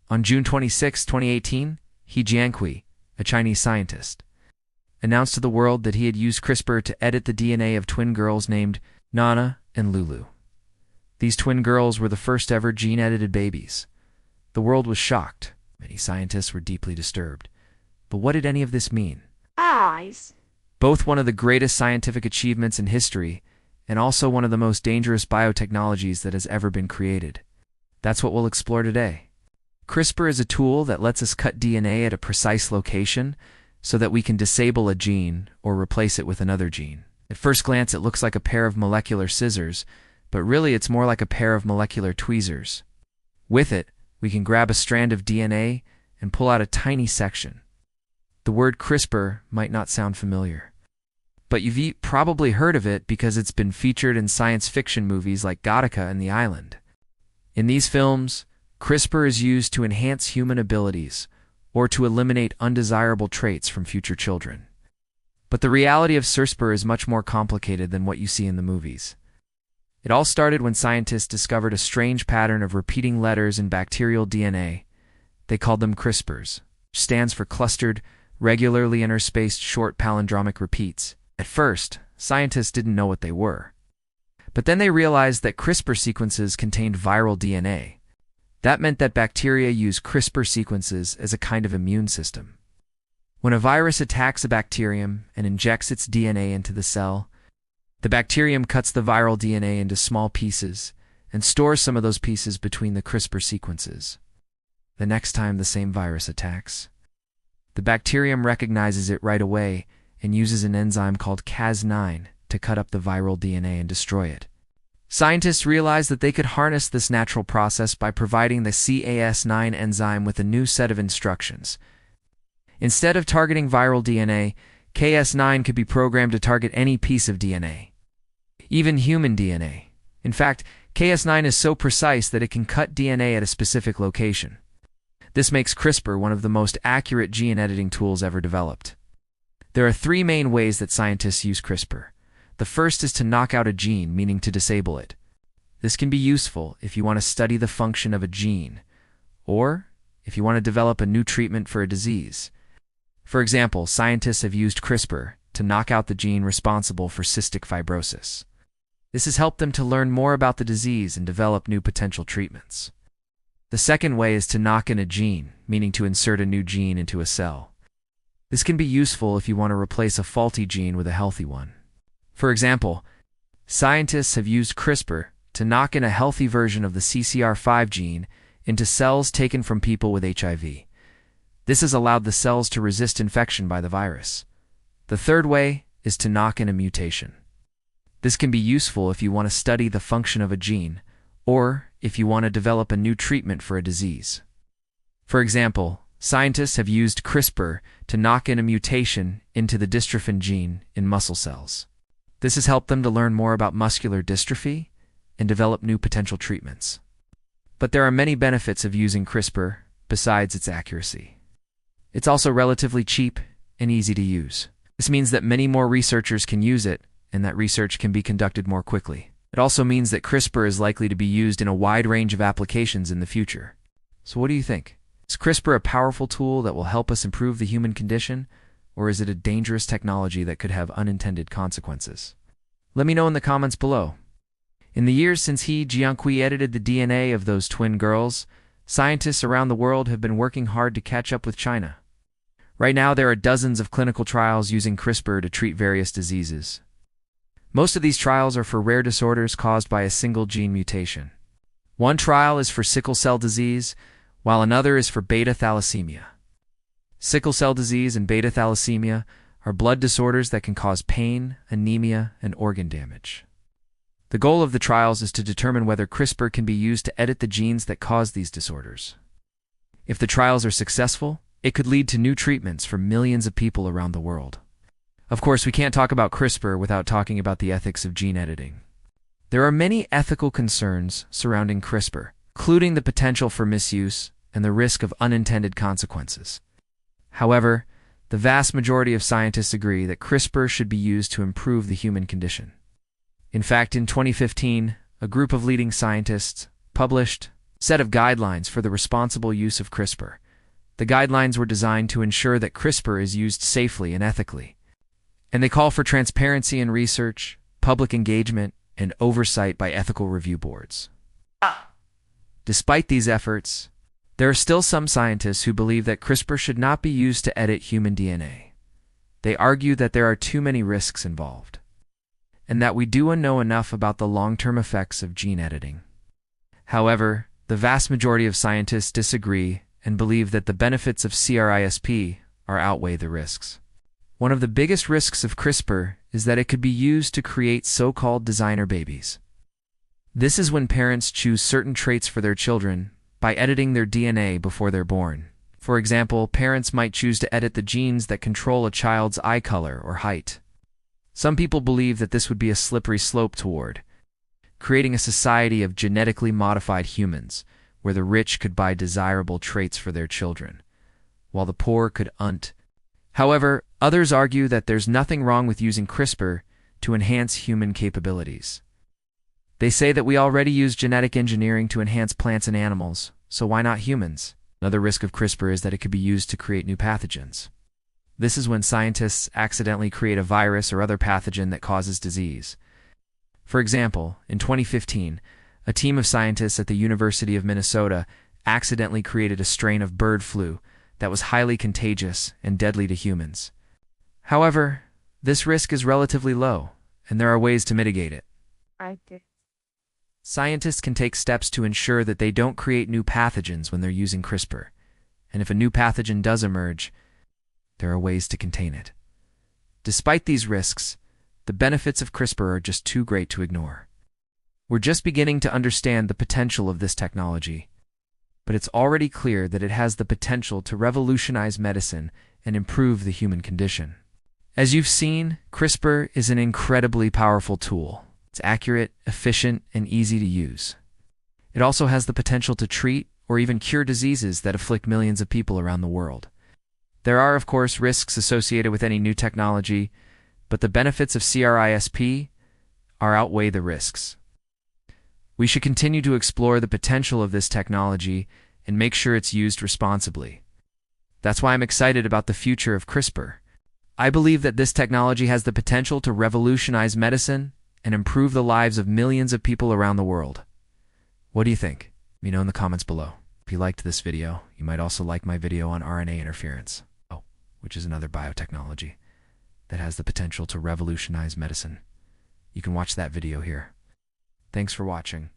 On June 26, 2018, He Jiankui, a Chinese scientist, announced to the world that he had used CRISPR to edit the DNA of twin girls named Nana and Lulu. These twin girls were the first ever gene-edited babies. The world was shocked. Many scientists were deeply disturbed. But what did any of this mean? Eyes. Both one of the greatest scientific achievements in history and also one of the most dangerous biotechnologies that has ever been created. That's what we'll explore today. CRISPR is a tool that lets us cut DNA at a precise location so that we can disable a gene or replace it with another gene. At first glance, it looks like a pair of molecular scissors, but really it's more like a pair of molecular tweezers. With it, we can grab a strand of DNA and pull out a tiny section. The word CRISPR might not sound familiar, but you've probably heard of it because it's been featured in science fiction movies like Gattaca and The Island. In these films, CRISPR is used to enhance human abilities or to eliminate undesirable traits from future children. But the reality of CRISPR is much more complicated than what you see in the movies. It all started when scientists discovered a strange pattern of repeating letters in bacterial DNA. They called them CRISPRs, which stands for clustered, regularly interspaced short palindromic repeats. At first, scientists didn't know what they were. But then they realized that CRISPR sequences contained viral DNA. That meant that bacteria use CRISPR sequences as a kind of immune system. When a virus attacks a bacterium and injects its DNA into the cell, the bacterium cuts the viral DNA into small pieces and stores some of those pieces between the CRISPR sequences. The next time the same virus attacks, the bacterium recognizes it right away and uses an enzyme called Cas9 to cut up the viral DNA and destroy it. Scientists realized that they could harness this natural process by providing the Cas9 enzyme with a new set of instructions. Instead of targeting viral DNA, Cas9 could be programmed to target any piece of DNA, even human DNA. In fact, Cas9 is so precise that it can cut DNA at a specific location. This makes CRISPR one of the most accurate gene editing tools ever developed. There are three main ways that scientists use CRISPR. The first is to knock out a gene, meaning to disable it. This can be useful if you want to study the function of a gene, or if you want to develop a new treatment for a disease. For example, scientists have used CRISPR to knock out the gene responsible for cystic fibrosis. This has helped them to learn more about the disease and develop new potential treatments. The second way is to knock in a gene, meaning to insert a new gene into a cell. This can be useful if you want to replace a faulty gene with a healthy one. For example, scientists have used CRISPR to knock in a healthy version of the CCR5 gene into cells taken from people with HIV. This has allowed the cells to resist infection by the virus. The third way is to knock in a mutation. This can be useful if you want to study the function of a gene, or if you want to develop a new treatment for a disease. For example, scientists have used CRISPR to knock in a mutation into the dystrophin gene in muscle cells. This has helped them to learn more about muscular dystrophy and develop new potential treatments. But there are many benefits of using CRISPR besides its accuracy. It's also relatively cheap and easy to use. This means that many more researchers can use it and that research can be conducted more quickly. It also means that CRISPR is likely to be used in a wide range of applications in the future. So what do you think? Is CRISPR a powerful tool that will help us improve the human condition, or is it a dangerous technology that could have unintended consequences? Let me know in the comments below. In the years since He Jiankui edited the DNA of those twin girls, scientists around the world have been working hard to catch up with China. Right now, there are dozens of clinical trials using CRISPR to treat various diseases. Most of these trials are for rare disorders caused by a single gene mutation. One trial is for sickle cell disease, while another is for beta thalassemia. Sickle cell disease and beta thalassemia are blood disorders that can cause pain, anemia, and organ damage. The goal of the trials is to determine whether CRISPR can be used to edit the genes that cause these disorders. If the trials are successful, it could lead to new treatments for millions of people around the world. Of course, we can't talk about CRISPR without talking about the ethics of gene editing. There are many ethical concerns surrounding CRISPR, including the potential for misuse and the risk of unintended consequences. However, the vast majority of scientists agree that CRISPR should be used to improve the human condition. In fact, in 2015, a group of leading scientists published set of guidelines for the responsible use of CRISPR. The guidelines were designed to ensure that CRISPR is used safely and ethically. And they call for transparency in research, public engagement, and oversight by ethical review boards. Despite these efforts, there are still some scientists who believe that CRISPR should not be used to edit human DNA. They argue that there are too many risks involved, and that we don't know enough about the long-term effects of gene editing. However, the vast majority of scientists disagree and believe that the benefits of CRISPR outweigh the risks. One of the biggest risks of CRISPR is that it could be used to create so-called designer babies. This is when parents choose certain traits for their children by editing their DNA before they're born. For example, parents might choose to edit the genes that control a child's eye color or height. Some people believe that this would be a slippery slope toward creating a society of genetically modified humans, where the rich could buy desirable traits for their children, while the poor could unt. However, others argue that there's nothing wrong with using CRISPR to enhance human capabilities. They say that we already use genetic engineering to enhance plants and animals, so why not humans? Another risk of CRISPR is that it could be used to create new pathogens. This is when scientists accidentally create a virus or other pathogen that causes disease. For example, in 2015, a team of scientists at the University of Minnesota accidentally created a strain of bird flu that was highly contagious and deadly to humans. However, this risk is relatively low, and there are ways to mitigate it. Scientists can take steps to ensure that they don't create new pathogens when they're using CRISPR, and if a new pathogen does emerge, there are ways to contain it. Despite these risks, the benefits of CRISPR are just too great to ignore. We're just beginning to understand the potential of this technology, but it's already clear that it has the potential to revolutionize medicine and improve the human condition. As you've seen, CRISPR is an incredibly powerful tool. It's accurate, efficient, and easy to use. It also has the potential to treat or even cure diseases that afflict millions of people around the world. There are, of course, risks associated with any new technology, but the benefits of CRISPR outweigh the risks. We should continue to explore the potential of this technology and make sure it's used responsibly. That's why I'm excited about the future of CRISPR. I believe that this technology has the potential to revolutionize medicine and improve the lives of millions of people around the world. What do you think? Let me know in the comments below. If you liked this video, you might also like my video on RNA interference, which is another biotechnology that has the potential to revolutionize medicine. You can watch that video here. Thanks for watching.